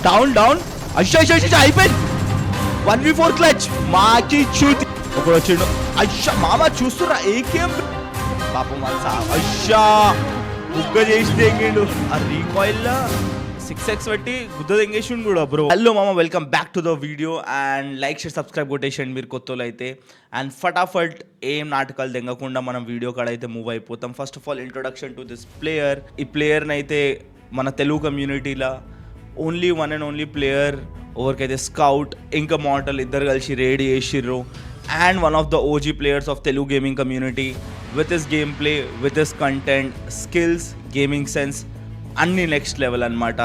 Down down అయ్యా అయిపోయింది 1v4 clutch మాకి చూతి ఒకడు వచ్చిండు అయ్యా మామ చూస్తురా ఏకేం పాపం అయ్యా బుగ్గ చేసి తెంగిండు ఆ రీకాయిల్ 6x పెట్టి గుద్ద తెంగేసిండు కూడా బ్రో. హలో మామ, welcome back to the video and like share subscribe కొట్టేసండి మీరు కొత్తలో అయితే. అండ్ ఫటాఫట్ ఏం నాటకాలు తెంగకుండా మనం వీడియో కాడ అయితే మూవ్ అయిపోతాం. First of all introduction to this player. ఈ ప్లేయర్ని అయితే మన తెలుగు కమ్యూనిటీలో only one and only player ఎవరికైతే స్కౌట్ ఇంకా మాంటల్ ఇద్దరు కలిసి రేడ్ చేసిర్రు. And one of the OG players of Telugu gaming community with his game play, with his content, skills, gaming sense అన్నీ నెక్స్ట్ లెవెల్ అనమాట.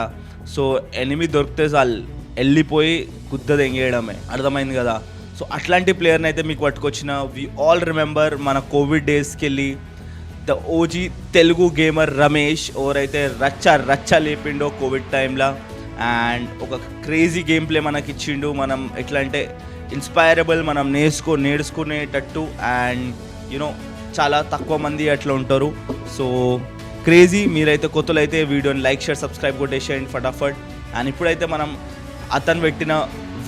సో ఎనిమిది దొరికితే చాలు వెళ్ళిపోయి గుద్ద తెంగేయడమే, అర్థమైంది కదా. సో అట్లాంటి ప్లేయర్ని అయితే మీకు పట్టుకొచ్చిన. వి ఆల్ రిమెంబర్ మన కోవిడ్ డేస్కి వెళ్ళి the OG Telugu gamer Ramesh ఎవరైతే రచ్చ లేపిండో కోవిడ్ టైంలో. అండ్ ఒక క్రేజీ గేమ్ ప్లే మనకి ఇచ్చిండు. మనం ఎట్లా అంటే ఇన్స్పైరబుల్, మనం నేర్చుకునేటట్టు. అండ్ యూనో చాలా తక్కువ మంది అట్లా ఉంటారు. So crazy. మీరైతే కొత్తలు అయితే వీడియోని లైక్ షేర్ సబ్స్క్రైబ్ కొట్టేసేయండి ఫటాఫట్. అండ్ ఇప్పుడైతే మనం అతను పెట్టిన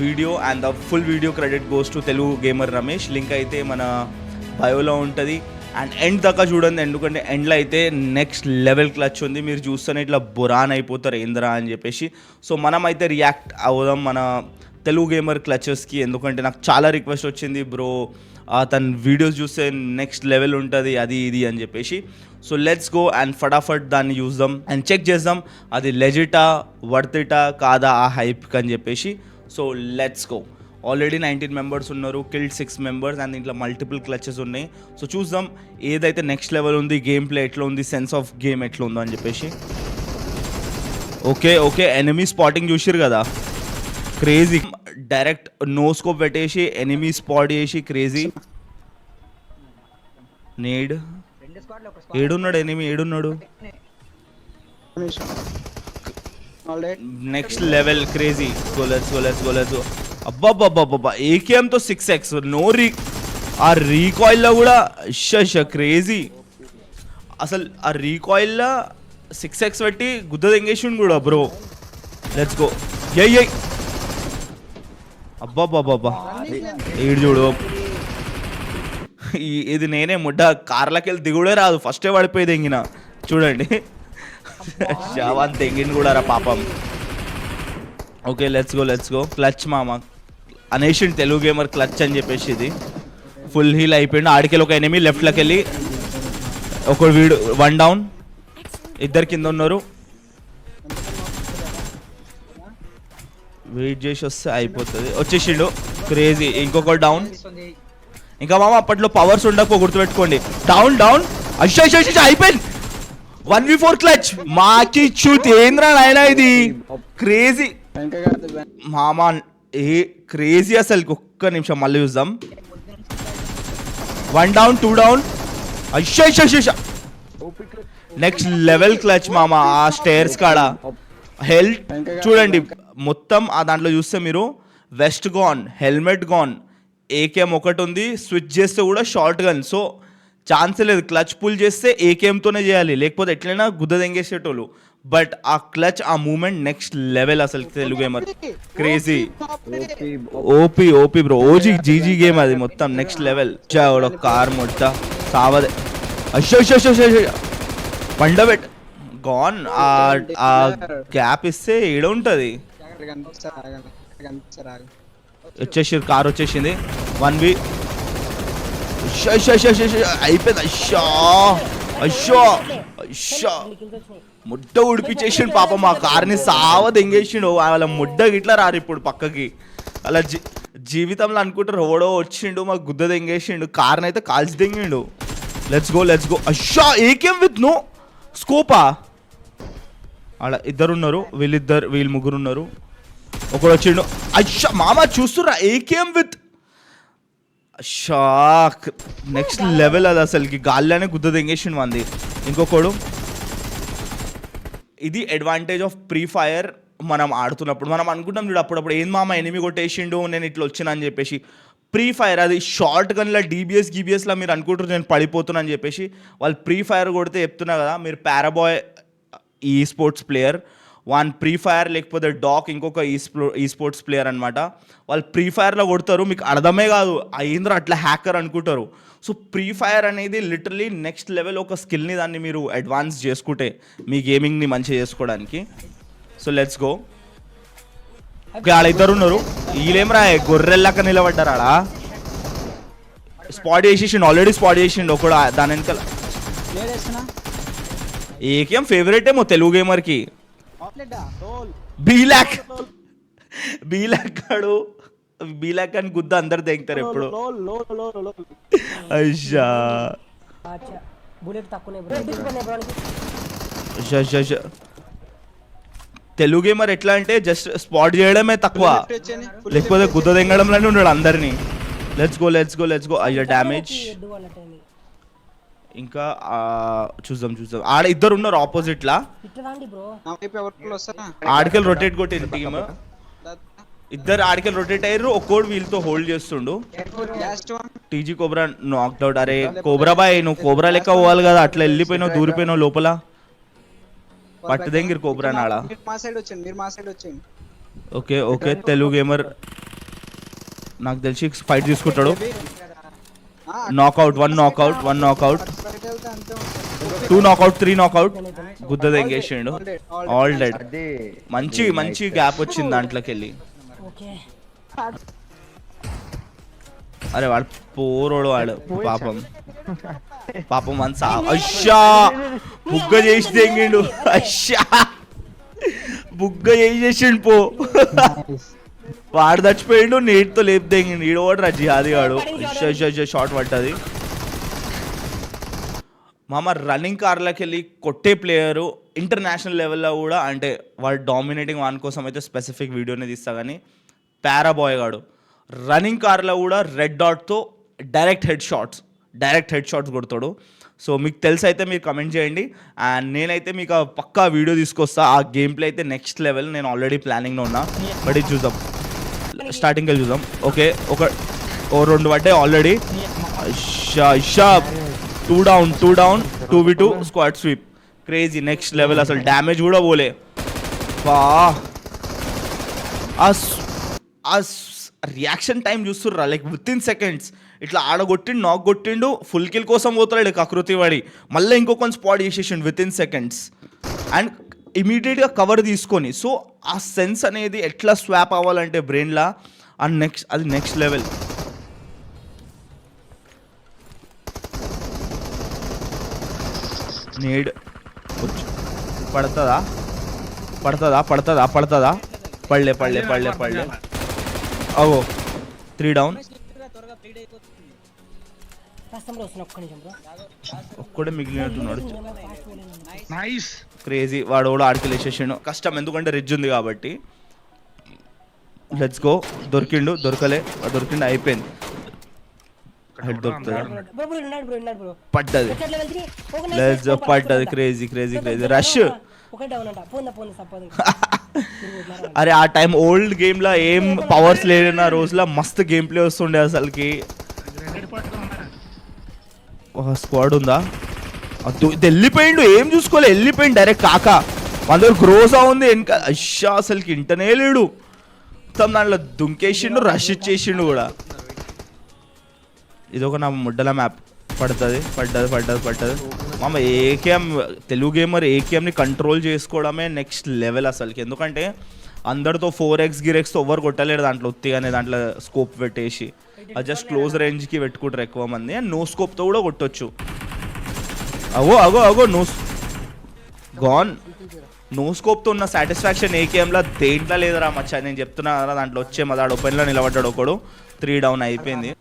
video and the full video credit goes to Telugu gamer Ramesh. Link అయితే మన బయోలో ఉంటుంది. అండ్ ఎండ్ దాకా చూడండి, ఎందుకంటే ఎండ్లో అయితే నెక్స్ట్ లెవెల్ క్లచ్ ఉంది. మీరు చూస్తేనే ఇట్లా బురాన్ అయిపోతారు ఏంద్రా అని చెప్పేసి. సో మనం అయితే రియాక్ట్ అవుదాం మన తెలుగు గేమర్ క్లచెస్కి. ఎందుకంటే నాకు చాలా రిక్వెస్ట్ వచ్చింది, బ్రో తన వీడియోస్ చూస్తే నెక్స్ట్ లెవెల్ ఉంటుంది అది ఇది అని చెప్పేసి. సో లెట్స్ గో అండ్ ఫటాఫట్ దాన్ని చూద్దాం అండ్ చెక్ చేద్దాం అది లెజిటా, వర్తిటా కాదా ఆ హైప్కి అని చెప్పేసి. So let's go. Already 19 members ఉన్నారు, కిల్డ్ 6 మెంబర్స్ అండ్ ఇంట్లో మల్టిపుల్ క్లచెస్ ఉన్నాయి. సో చూద్దాం ఏదైతే నెక్స్ట్ లెవెల్ ఉంది, గేమ్ ప్లే ఎట్లా ఉంది, సెన్స్ ఆఫ్ గేమ్ ఎట్లా ఉందో అని చెప్పేసి. ఓకే ఎనిమీ స్పాటింగ్ చూసిరు కదా, క్రేజీ. డైరెక్ట్ నో స్కోప్ పెట్టేసి ఎనిమీ స్పాట్ చేసి క్రేజీ. నీడ్ ఏడున్నాడు ఎనిమీ, ఏడున్నాడు. Next level crazy. గోలెట్స్ అబ్బాబ్బాబ్బా ఏకేఎంతో 6x నో ఆ రీకాయిల్లో కూడా క్రేజీ. అసలు ఆ రీకాయిల్లో 6x పెట్టి గుద్ద తెంగేసిండు కూడా బ్రో. Let's go. అబ్బాబ్బాబ్బా ఏడు చూడు. ఇది నేనే ముడ్డ కార్లకి వెళ్ళి దిగుడే రాదు, ఫస్టే పడిపోయి తెంగిన చూడండి. షావాన్ తెంగిన కూడా రా పాపం. Okay let's go. క్లచ్ మామ అనేసి తెలుగు గేమర్ క్లచ్ అని చెప్పేసి ఇది ఫుల్ హీల్ అయిపోయింది. ఆడికెళ్ళి ఒక ఎనిమిది లెఫ్ట్లోకి వెళ్ళి ఒక వీడు 1 డౌన్, ఇద్దరు కింద ఉన్నారు. వెయిట్ చేసి వస్తే అయిపోతుంది. వచ్చేసిండు క్రేజీ. ఇంకొక డౌన్. ఇంకా మామ అప్పట్లో పవర్స్ ఉండకపో గుర్తుపెట్టుకోండి. డౌన్ అయ్యా అయిపోయింది 1v4 క్లచ్ మాకి చూతి ఏంద్రా నాయనా ఇది క్రేజీ మామ. ఏ క్రేజీ అసలు. ఒక్క నిమిషం మళ్ళీ చూద్దాం. 1 డౌన్ 2 డౌన్ అయ్యా నెక్స్ట్ లెవెల్ క్లచ్ మామ. ఆ స్టేర్స్ కాడ హెల్త్ చూడండి మొత్తం. ఆ దాంట్లో చూస్తే మీరు west gone, helmet gone, AKM ఒకటి ఉంది. స్విచ్ చేస్తే కూడా షార్ట్ గన్. సో ఛాన్సే లేదు, క్లచ్ పుల్ చేస్తే ఏకేఎంతోనే చేయాలి, లేకపోతే ఎట్లయినా గుద్ద తెంగేసేటోళ్ళు. బట్ ఆ క్లచ్, ఆ మూమెంట్ నెక్స్ట్ లెవెల్ అసలు. Telugu gamer crazy. OP bro. OG GG game అది మొత్తం నెక్స్ట్ లెవెల్. ఒక కార్ మొట్ట సావదే అయ్యో పండబెట్ గాన్. ఆ గ్యాప్ ఇస్తే ఏడ ఉంటుంది. వచ్చేసి కార్ వచ్చేసింది 1v. అయిపోయింది. అయ్యో ముడ్డ ఉడిపించేసిండు పాపం. ఆ కార్ని సావ దెంగేసిండు. వాళ్ళ ముడ్డ గిట్లా రారు ఇప్పుడు పక్కకి. అలా జీవితంలో అనుకుంటారు ఎవడో వచ్చిండు మాకు గుద్ద దెంగేసిండు, కార్ని అయితే కాల్చి దెంగిండు. Let's go. అయ్యా ఏకేం విత్ నో స్కోపా. అలా ఇద్దరు ఉన్నారు, వీళ్ళు ముగ్గురు ఉన్నారు. ఒకడు వచ్చిండు. అయ్యా మామ చూస్తురా ఏకేం విత్ షాక్ నెక్స్ట్ లెవెల్. అది అసలుకి గాల్లోనే గుద్ద తెంగేసిండు మంది. ఇంకొకడు. ఇది అడ్వాంటేజ్ ఆఫ్ ప్రీ ఫైర్. మనం ఆడుతున్నప్పుడు మనం అనుకుంటాం చూడు అప్పుడప్పుడు ఏం మామ ఎనిమి కొట్టేసిండు నేను ఇట్లా వచ్చినా అని చెప్పేసి. ప్రీ ఫైర్ అది షార్ట్ గన్లో గీబీఎస్లో మీరు అనుకుంటారు నేను పడిపోతున్నా అని చెప్పేసి. వాళ్ళు ప్రీ ఫైర్ కొడితే చెప్తున్నా కదా, మీరు పారాబాయ్ ఈ sports player one free fire లేకపోతే డాక్ ఇంకొక ఈ స్పోర్ట్స్ ప్లేయర్ అనమాట. వాళ్ళు ఫ్రీ ఫైర్లో కొడతారు, మీకు అర్థమే కాదు అయింద్ర అట్లా హ్యాకర్ అనుకుంటారు. సో ఫ్రీ ఫైర్ అనేది లిటరలీ నెక్స్ట్ లెవెల్ ఒక స్కిల్ని దాన్ని మీరు అడ్వాన్స్ చేసుకుంటే మీ గేమింగ్ని మంచిగా చేసుకోవడానికి. So let's go. ఓకే ఆడ ఇద్దరు ఉన్నారు, వీళ్ళేమరా గొర్రెల్లాక నిలబడ్డారు ఆడ. స్పాట్ చేసేసిండు, ఆల్రెడీ స్పాట్ చేసిండు ఒకడు దాని వెనకాల. ఏకేం ఫేవరెట్ ఏమో తెలుగు గేమర్కి. బీలాక్ కాడు, బీలాక్ అని గుద్ద అందరు తెగుతారు ఎప్పుడు. అయ్యా తెలుగు గేమర్ ఎట్లా అంటే జస్ట్ స్పాట్ చేయడమే తక్కువ, లేకపోతే గుద్ద తెంగడంలోనే ఉన్నాడు అందరినీ. Let's go. అయ్యో డ్యామేజ్. ఇంకా చూద్దాం ఆడ ఇద్దరు ఉన్నారు ఆపోజిట్ లా. ఆడికల్ రొటేట్ కొట్టింది టీమ్, ఇద్దరు ఆడికల్ రొటేట్ అయ్యారు, ఒక్కోడు వీళ్ళతో హోల్డ్ చేస్తుండు. TG cobra knocked out. అరే కోబ్రా బాయ్ నువ్వు కోబ్రా లెక్క పోవాలి కదా, అట్లా వెళ్ళిపోయినావు దూరిపోయినావు లోపల. పట్టుదెంగిరి కోబ్రా నాడ. ఓకే తెలుగు గేమర్ నాకు తెలిసి ఫైట్ తీసుకుంటాడు. Knockout, one knockout, 2 knockout, 3 knockout. గుద్ద తెంగేసిండు, ఆల్ డెడ్. మంచి గ్యాప్ వచ్చింది దాంట్లోకి వెళ్ళి. అరే వాడు పోరోడు, వాడు పాపం మనసా. అయ్యా బుగ్గ చేసి తెంగిండు, అయ్యా బుగ్గ చేసేసిండు పో. వాడు చచ్చిపోయిండు, నీటితో లేపు తెంగిండు. ఈడు కూడా రజ్జి అది వాడు. షార్ట్ పట్టది మామ. రన్నింగ్ కార్లోకి వెళ్ళి కొట్టే ప్లేయరు ఇంటర్నేషనల్ లెవెల్లో కూడా, అంటే వాడు డామినేటింగ్ వాన్ కోసం అయితే స్పెసిఫిక్ వీడియోనే తీస్తా. కానీ పారాబాయ్ గాడు రన్నింగ్ కార్లో కూడా రెడ్ డాట్తో డైరెక్ట్ హెడ్ షాట్స్ కొడతాడు. సో మీకు తెలిసి అయితే మీరు కమెంట్ చేయండి, అండ్ నేనైతే మీకు పక్కా వీడియో తీసుకొస్తా. ఆ గేమ్ ప్లే అయితే నెక్స్ట్ లెవెల్. నేను ఆల్రెడీ ప్లానింగ్లో ఉన్నా, బట్ ఇది చూద్దాం, స్టార్టింగ్కి వెళ్ళి చూద్దాం. ఓకే ఓ 2 పడ్డాయి already. 2 down 2v2 squad sweep. Crazy next level. అసలు డ్యామేజ్ కూడా పోలే. రియాక్షన్ టైం చూస్తుర్రా, లైక్ విత్ ఇన్ సెకండ్స్ ఇట్లా ఆడగొట్టిండు, నాక్ కొట్టిండు, ఫుల్ కిల్ కోసం పోతాడు ఆకృతి వాడి, మళ్ళీ ఇంకొక స్పాట్ చేసేసిండు విత్ ఇన్ సెకండ్స్ అండ్ ఇమీడియట్గా కవర్ తీసుకొని. సో ఆ సెన్స్ అనేది ఎట్లా స్వాప్ అవ్వాలంటే బ్రెయిన్లా అది నెక్స్ట్ లెవెల్. నీడ్ పడుతుందా పడలే. అవో 3 డౌన్. ఒక్కడే మిగిలినట్టున్నాడు. క్రేజీ వాడు కూడా ఆడికి వేసేసాడు. కష్టం ఎందుకంటే రిడ్జ్ ఉంది కాబట్టి. Let's go. దొరకలే అయిపోయింది. హెడ్ దొరుకుతుందా? పడ్డది. Crazy rush. అరే ఆ టైం ఓల్డ్ గేమ్ లా ఏం పవర్స్ లేని రోజుల మస్తు గేమ్ ప్లే వస్తుండే అసలుకి. స్క్వాడ్ ఉందా? వెళ్ళిపోయిండు, ఏం చూసుకోలే, వెళ్ళిపోయిండు డైరెక్ట్. కాకా మన దగ్గర గ్రోసా ఉంది వెనక. అయ్యా అసలుకి ఇంటనే లేడు, మొత్తం దాంట్లో దుంకేసిండు, రష్ ఇచ్చేసిండు కూడా. ఇదొక నా ముడ్డల మ్యాప్. పడ్డది మామ. ఏకేఎం తెలుగు గేమర్ ఏకేఎంని కంట్రోల్ చేసుకోవడమే నెక్స్ట్ లెవెల్ అసలుకి. ఎందుకంటే అందరితో 4x గిరెక్స్తో ఎవరు కొట్టలేరు దాంట్లో ఉత్తిగానే. దాంట్లో స్కోప్ పెట్టేసి అది జస్ట్ క్లోజ్ రేంజ్కి పెట్టుకుంటారు ఎక్కువ మంది. అండ్ నో స్కోప్తో కూడా కొట్టొచ్చు. అగో గాన్. నో స్కోప్తో ఉన్న సాటిస్ఫాక్షన్ ఏకేఎంలో దేంట్లో లేదురా మచ్చా. నేను చెప్తున్నా కదా, దాంట్లో వచ్చే మదాడు ఓపెన్లో నిలబడ్డాడు ఒకడు. 3 డౌన్ అయిపోయింది.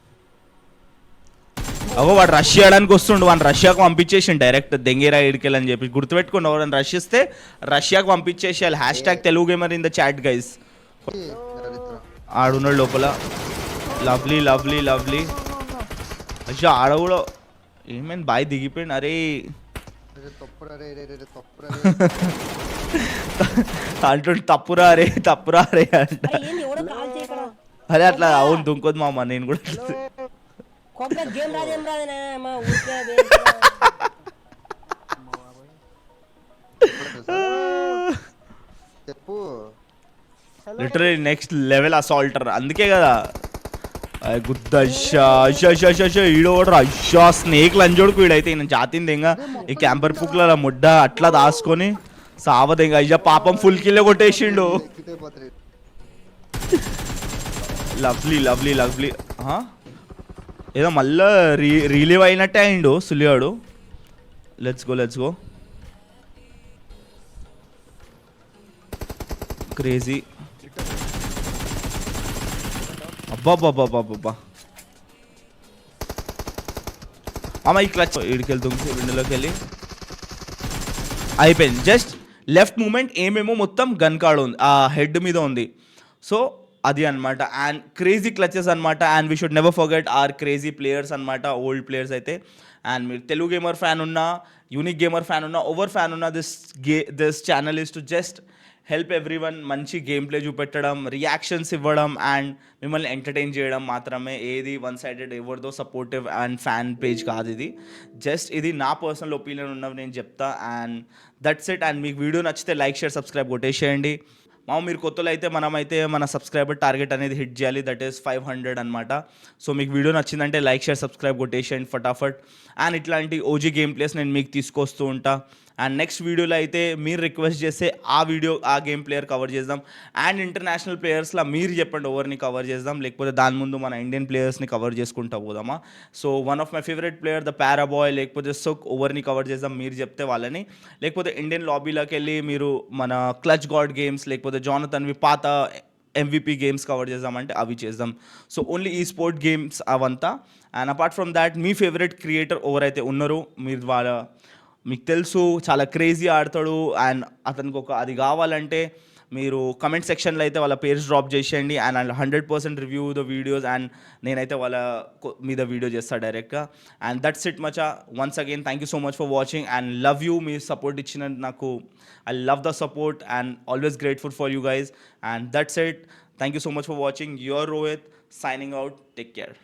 వాడు రష్ చేయడానికి వస్తుండు, వాడిని రష్యాకు పంపించేసిండు డైరెక్ట్. దెంగేరా ఇడికెళ్ళని చెప్పి గుర్తుపెట్టుకుని, ఎవరైనా రష్ ఇస్తే రష్యాకు పంపించేసేయాలి. #Telugu gamer in the chat guys. ఆడున్నాడు లోపల. లవ్లీ. అయ్యా ఆడ కూడా ఏమైంది, బాయ్ దిగిపోయింది. అరే అంటుండు తప్పురా అరే అంట. అరే అట్లా అవును దుంకొద్దు మామ, నేను కూడా చెప్పు. లిటరలీ నెక్స్ట్ లెవెల్ అసాల్టర్, అందుకే కదా గుద్ద ఈడో అయ్యా స్నేక్ లంజోడుకు వీడైతే ఈయన జాతింది ఇంకా ఈ క్యాంపర్ పుక్ల ముడ్డ అట్లా దాసుకొని సావదేంగా అయ్యా పాపం ఫుల్ కిల్లే కొట్టేసిండు. ఎక్కితే పోతుంది. Lovely lovely lovely. ఏదో మళ్ళా రిలీవ్ అయినట్టే అయిండు సులియాడు. Let's go let's go. Crazy. అబ్బాబ్బాబ్బాబ్బా అమ్మ ఈ క్లచ్ ఇడికెళ్తుంది విండోలోకి వెళ్ళి అయిపోయింది. జస్ట్ లెఫ్ట్ మూమెంట్ ఏమేమో మొత్తం గన్ కార్డ్ ఉంది ఆ హెడ్ మీద ఉంది. సో అది అనమాట. అండ్ క్రేజీ క్లచెస్ అనమాట. And we should never forget our crazy players అనమాట, ఓల్డ్ ప్లేయర్స్ అయితే. అండ్ మీరు తెలుగు గేమర్ ఫ్యాన్ ఉన్నా, యూనిక్ గేమర్ ఫ్యాన్ ఉన్నా, ఓవర్ ఫ్యాన్ ఉన్నా, this channel is to just help everyone. మంచి గేమ్ ప్లే చూపెట్టడం, reactions ఇవ్వడం అండ్ మిమ్మల్ని ఎంటర్టైన్ చేయడం మాత్రమే. ఏది వన్ సైడెడ్ ఎవరిదో సపోర్టివ్ అండ్ ఫ్యాన్ పేజ్ కాదు ఇది. జస్ట్ ఇది నా పర్సనల్ ఒపీనియన్ ఉన్నవి నేను చెప్తా. And that's it. అండ్ మీకు వీడియో నచ్చితే లైక్ షేర్ సబ్స్క్రైబ్ కొట్టేసేయండి. మీరు కొత్తలో అయితే మనమైతే మన సబ్స్క్రైబర్ టార్గెట్ అనేది హిట్ చేయాలి, దట్ ఈస్ 500 అనమాట. సో మీకు వీడియో నచ్చిందంటే లైక్ షేర్ సబ్స్క్రైబ్ కొట్టేసేయండి ఫటాఫట్. అండ్ ఇట్లాంటి ఓజీ గేమ్ ప్లేస్ నేను మీకు తీసుకొస్తూ ఉంటా. అండ్ నెక్స్ట్ వీడియోలో అయితే మీరు రిక్వెస్ట్ చేస్తే ఆ గేమ్ ప్లేయర్ కవర్ చేద్దాం. అండ్ ఇంటర్నేషనల్ ప్లేయర్స్లో మీరు చెప్పండి ఎవరిని కవర్ చేద్దాం, లేకపోతే దాని ముందు మన ఇండియన్ ప్లేయర్స్ని కవర్ చేసుకుంటా పోదామా. So one of my favourite player the పారాబాయ్ లేకపోతే సుక్ ఎవరిని కవర్ చేద్దాం మీరు చెప్తే వాళ్ళని, లేకపోతే ఇండియన్ లాబీలోకి వెళ్ళి మీరు మన క్లచ్ గాడ్ గేమ్స్ లేకపోతే జానథన్వి పాత MVP గేమ్స్ కవర్ చేద్దామంటే అవి చేద్దాం. సో ఓన్లీ ఈ స్పోర్ట్ గేమ్స్ అవంతా. And apart from that me favourite creator ఎవరైతే ఉన్నారో మీరు మీకు తెలుసు చాలా క్రేజీ ఆడతాడు అండ్ అతనికి అది కావాలంటే మీరు కమెంట్ సెక్షన్లో అయితే వాళ్ళ పేర్స్ డ్రాప్ చేసేయండి. And 100% review the videos and నేనైతే వాళ్ళ మీద వీడియో చేస్తాను డైరెక్ట్గా. అండ్ దట్స్ ఇట్ మచా. Once again thank you so much for watching and love you. మీ సపోర్ట్ ఇచ్చిన నాకు I love the support and always grateful for you guys. And that's it. Thank you so much for watching. Your Rohit signing out. Take care.